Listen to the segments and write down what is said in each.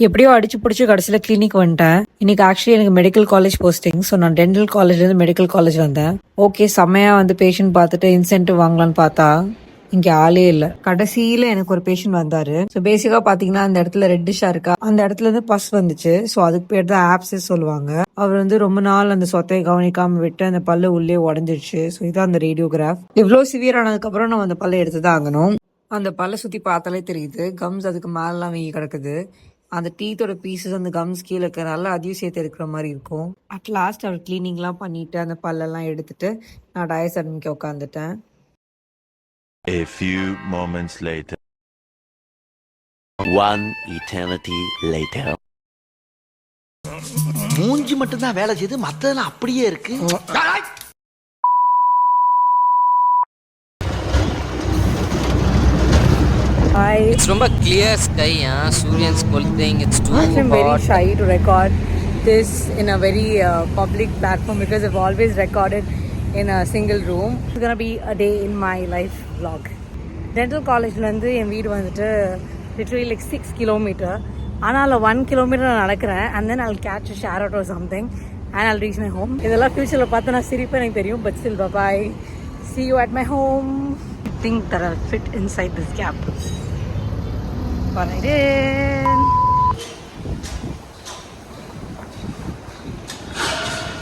எப்படியோ அடிச்சு பிடிச்சி கடைசியில் கிளினிக் வந்துட்டேன். இன்னைக்கு ஆக்சுவலி எனக்கு மெடிக்கல் காலேஜ் போஸ்டிங். ஸோ நான் டென்டல் காலேஜ்லேருந்து மெடிக்கல் காலேஜ் வந்தேன். ஓகே, செம்மையா வந்து பேஷண்ட் பார்த்துட்டு இன்சென்டிவ் வாங்கலான்னு பார்த்தா இங்க ஆளே இல்லை. கடைசியில எனக்கு ஒரு பேஷண்ட் வந்தாரு. ஸோ பேசிக்கா பாத்தீங்கன்னா அந்த இடத்துல ரெட்டிஷா இருக்கா, அந்த இடத்துல இருந்து பஸ் வந்துச்சு. ஸோ அதுக்கு பேர் தான் ஆப்சஸ் சொல்லுவாங்க. அவர் வந்து ரொம்ப நாள் அந்த சொத்தையை கவனிக்காம விட்டு அந்த பல்லு உள்ளே உடஞ்சிருச்சு. ஸோ இதான் அந்த ரேடியோகிராஃப். இவ்வளோ சிவியர் ஆனதுக்கு அப்புறம் நம்ம அந்த பல்லை எடுத்துதான் ஆகணும். அந்த பல்லை சுத்தி பார்த்தாலே தெரியுது, கம்ஸ் அதுக்கு மேலாம் வீங்கி கிடக்குது. அந்த டீத்தோட பீசஸ் அந்த கம்ஸ் கீழே இருக்கிறனால அதையும் சேர்த்து எடுக்கிற மாதிரி இருக்கும். அட் லாஸ்ட் அவர் கிளீனிங்லாம் பண்ணிட்டு அந்த பல்லெல்லாம் எடுத்துட்டு நான் டயஸ் அட்மிக்க உட்காந்துட்டேன். A few moments later. One eternity later. மூஞ்சி மட்டும் தான் வேலை செய்து, மத்ததெல்லாம் அப்படியே இருக்கு. It's ரொம்ப clear sky, Suryan's scolding. It's too hot. I'm very shy to record this in a very public platform because I've always recorded in a single room. It's gonna be a day in my life vlog. Dental collegeல இருந்து என் வீடு வந்துட்டு literally like 6 kilometer. ஆனால் 1 kilometer நான் நடக்கிறேன் and then I'll catch a share out or something and I'll reach my home. இதெல்லாம் ஃபியூச்சரில் பார்த்து நான் சிரிப்பேன் எனக்கு தெரியும், but still bye bye. See you at my home. I think that I'll fit inside this gap. But I did.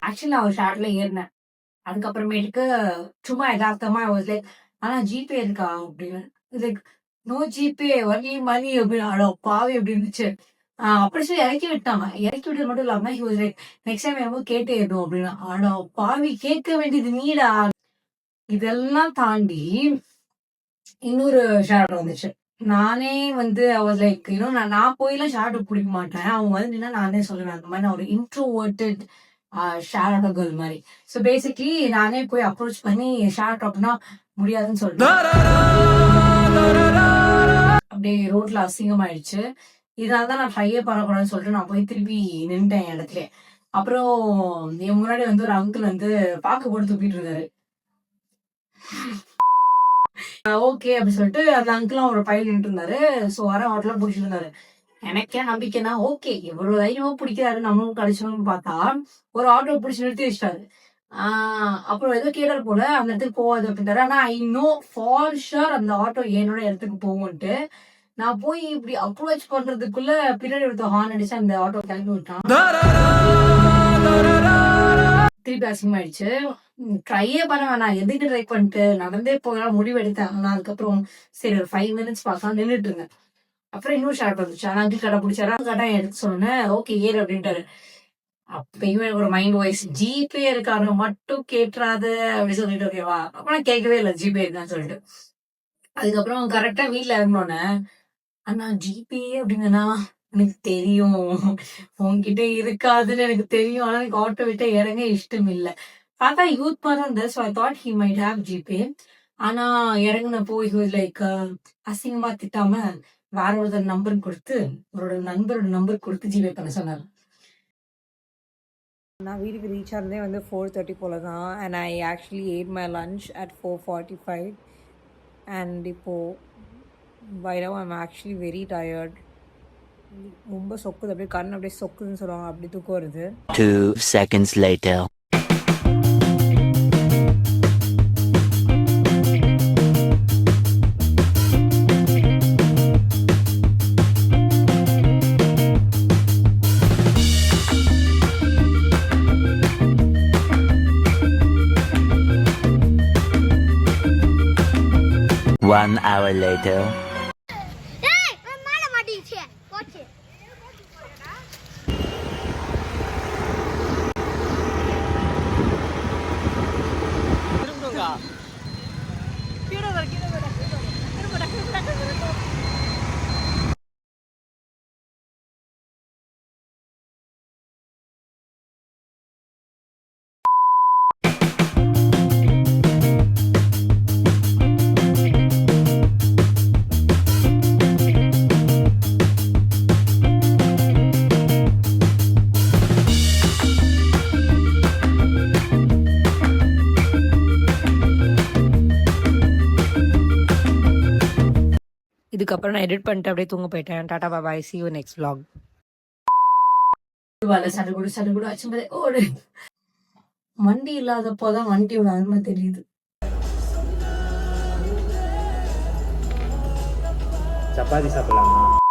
Actually நான் ஒரு ஷார்ட்ல ஏறினேன். அதுக்கப்புறமேட்டுக்கு சும்மா யதார்த்தமா வாஸ் லைக், ஆனா ஜிபே இருக்கா அப்படின்னு. Like no GPay only money அப்படின்னு. அடோ பாவி அப்படி இருந்துச்சு. அப்படி சொல்லி இறக்கி விட்டாங்க. இறக்கி விட்டது மட்டும் இல்லாம he was like next time என்னமோ கேட்டே ஏறணும் அப்படின்னா. அடோ பாவி, கேட்க வேண்டியது நீடா. இதெல்லாம் தாண்டி இன்னொரு ஷார்ட் வந்துச்சு. நானே வந்து I was like, நான் போயெல்லாம் ஷார்ட் பிடிக்க மாட்டேன். அவங்க வந்து நானே சொல்லுவேன் அந்த மாதிரி நான் ஒரு இன்ட்ரோவர்ட்டட் ஷேர் கேர்ள் மாதிரி. ஸோ பேசிக்லி நானே போய் அப்ரோச் பண்ணி ஷேர் அப்படின்னா முடியாதுன்னு சொல்லிட்டேன். அப்படியே ரோட்ல அசிங்கமாயிடுச்சு. இதனால தான் நான் ட்ரையே பண்ணக்கூடாதுன்னு சொல்லிட்டு நான் போய் திருப்பி நின்ட்டேன் இடத்துல. அப்புறம் என் முன்னாடி வந்து ஒரு அங்கிள் வந்து பாக்கு போட்டு தூக்கிட்டு இருந்தாரு. ஓகே அப்படின்னு சொல்லிட்டு அந்த அங்கிளும் ஒரு பையன் நின்று இருந்தாரு. ஸோ வர ஆட்டோலாம் பிடிச்சிட்டு இருந்தாரு. எனக்கே நம்பிக்கைனா ஓகே எவ்வளவு தைரியமா பிடிக்கிறாரு நம்மளும் கிடைச்சோம்னு பார்த்தா ஒரு ஆட்டோ பிடிச்சி நிறுத்தி வச்சிட்டாரு. அப்புறம் ஏதோ கேட்டாரு போல, அந்த இடத்துக்கு போகாது அப்படின்ட்டாரு. ஆனா ஐ நோ ஃபார் ஷுர் அந்த ஆட்டோ என்னோட இடத்துக்கு போகும்ட்டு நான் போய் இப்படி அப்ரோச் பண்றதுக்குள்ள பின்னாடி ஒருத்த ஹார்ன் அடிச்சு அந்த ஆட்டோ கிளம்பி விட்டான். திருப்பி அசிங்கமாயிடுச்சு. ட்ரையே பண்ண வேணாம், எதுக்கு ட்ரை பண்ணிட்டு நடந்தே போகலாம் முடிவு எடுத்தேன். ஆனா அதுக்கப்புறம் சரி ஒரு 5 minutes பார்க்கலாம் நின்றுட்டு இருந்தேன். அப்புறம் இன்னொரு ஷார்ட் வந்துச்சு. ஆனா அங்கிள் கடை பிடிச்சாரா, கடை எடுத்து சொன்னேன் ஓகே ஏறு அப்படின்ட்டாரு. அப்பயுமே ஒரு மைண்ட் வாய்ஸ், ஜிபே இருக்காங்க மட்டும் கேட்டுறாது அப்படின்னு சொல்லிட்டு ஓகேவா. அப்ப நான் கேட்கவே இல்லை ஜிபே இருக்கான்னு சொல்லிட்டு. அதுக்கப்புறம் கரெக்டா வீட்டுல இறங்கினோன்னே அண்ணா ஜிபே அப்படின்னா எனக்கு தெரியும் உன்கிட்ட இருக்காதுன்னு எனக்கு தெரியும். ஆனா எனக்கு ஆட்டோ விட்டு இறங்க இஷ்டம் இல்லை. பார்த்தா யூத் மாதிரி இருந்தது. So I thought he might have GPay. ஆனா இறங்கினப்போ லைக் அசிங்கமா திட்டாம வேற ஒருத்தர் நம்பர் கொடுத்து அவரோட நண்பரோட நம்பர் கொடுத்து ஜிபே பண்ண சொன்னார். நான் வீட்டுக்கு ரீச் ஆனதே வந்து 4:30 போல தான். And I actually ate my lunch at 4:45. And இப்போது by now I'm actually very tired. ரொம்ப சொக்குது, அப்படியே கண் அப்படியே சொக்குதுன்னு சொல்லுவாங்க, அப்படி தூக்கம் வருது. 2 seconds later. One hour later. இதுக்கப்புறம் நான் எடிட் பண்ணிட்டு அப்படியே தூங்க போயிட்டேன். டாடா பாய், see you next vlog. சடுகுடு ஆச்சும்போதே ஓடு. வண்டி இல்லாதப்போதான் வண்டியோட அருமை தெரியுது. சப்பாத்தி சாப்பிடலாமா?